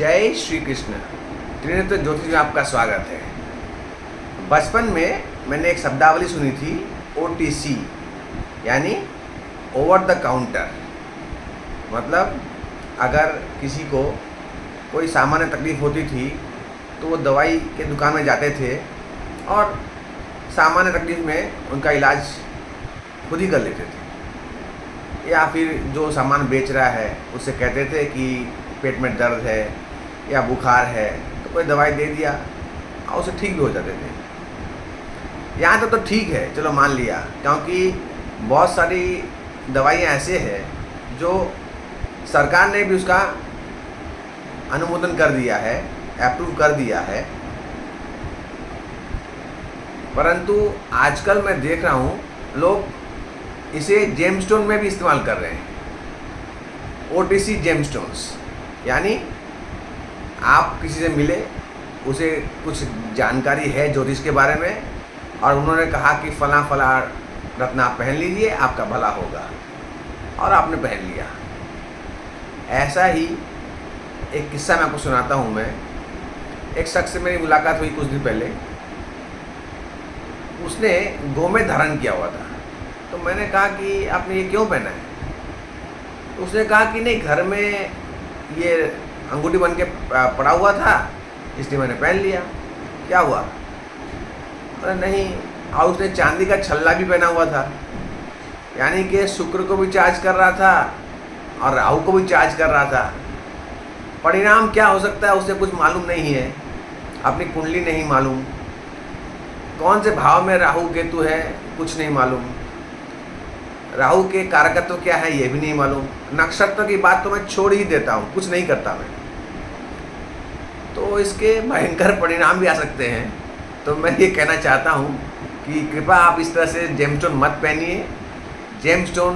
जय श्री कृष्ण। त्रिनेत्र ज्योतिष में आपका स्वागत है। बचपन में मैंने एक शब्दावली सुनी थी, OTC यानी ओवर द काउंटर। मतलब अगर किसी को कोई सामान्य तकलीफ़ होती थी तो वो दवाई के दुकान में जाते थे और सामान्य तकलीफ़ में उनका इलाज खुद ही कर लेते थे, या फिर जो सामान बेच रहा है उससे कहते थे कि पेट में दर्द है या बुखार है तो कोई दवाई दे दिया और उसे ठीक भी हो जाते थे। यहाँ तक तो ठीक है, चलो मान लिया, क्योंकि बहुत सारी दवाइयाँ ऐसे हैं जो सरकार ने भी उसका अनुमोदन कर दिया है, अप्रूव कर दिया है। परंतु आजकल मैं देख रहा हूँ लोग इसे जेमस्टोन में भी इस्तेमाल कर रहे हैं। OTC जेमस्टोन्स यानी आप किसी से मिले, उसे कुछ जानकारी है ज्योतिष के बारे में और उन्होंने कहा कि फला फला रत्न आप पहन लीजिए, आपका भला होगा, और आपने पहन लिया। ऐसा ही एक किस्सा मैं आपको सुनाता हूँ। मैं एक शख्स से मेरी मुलाकात हुई कुछ दिन पहले। उसने गोमेद धारण किया हुआ था, तो मैंने कहा कि आपने ये क्यों पहना है? तो उसने कहा कि नहीं, घर में ये अंगूठी बन के पड़ा हुआ था इसलिए मैंने पहन लिया। क्या हुआ? अरे नहीं। और उसने चांदी का छल्ला भी पहना हुआ था, यानी कि शुक्र को भी चार्ज कर रहा था और राहु को भी चार्ज कर रहा था। परिणाम क्या हो सकता है उसे कुछ मालूम नहीं है, अपनी कुंडली नहीं मालूम, कौन से भाव में राहु केतु है कुछ नहीं मालूम, राहु के कारकत्व क्या है ये भी नहीं मालूम। नक्षत्र की बात तो मैं छोड़ ही देता हूँ, कुछ नहीं करता मैं। तो इसके भयंकर परिणाम भी आ सकते हैं। तो मैं ये कहना चाहता हूँ कि कृपया आप इस तरह से जेमस्टोन मत पहनिए। जेमस्टोन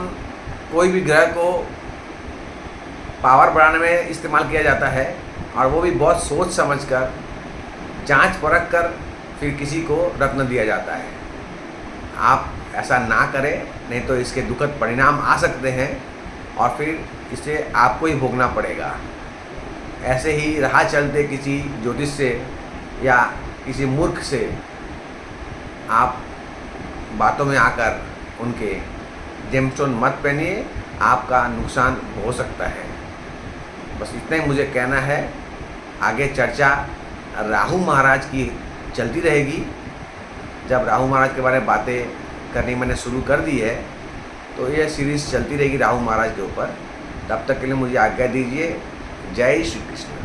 कोई भी ग्रह को पावर बढ़ाने में इस्तेमाल किया जाता है, और वो भी बहुत सोच समझकर, जांच परख कर फिर किसी को रत्न दिया जाता है। आप ऐसा ना करें, नहीं तो इसके दुखद परिणाम आ सकते हैं और फिर इसे आपको ही भोगना पड़ेगा। ऐसे ही राह चलते किसी ज्योतिष से या किसी मूर्ख से आप बातों में आकर उनके जेमस्टोन मत पहनिए, आपका नुकसान हो सकता है। बस इतना ही मुझे कहना है। आगे चर्चा राहु महाराज की चलती रहेगी। जब राहु महाराज के बारे में बातें करनी मैंने शुरू कर दी है तो ये सीरीज़ चलती रहेगी राहु महाराज के ऊपर। तब तक के लिए मुझे आज्ञा दीजिए। जय श्री कृष्ण।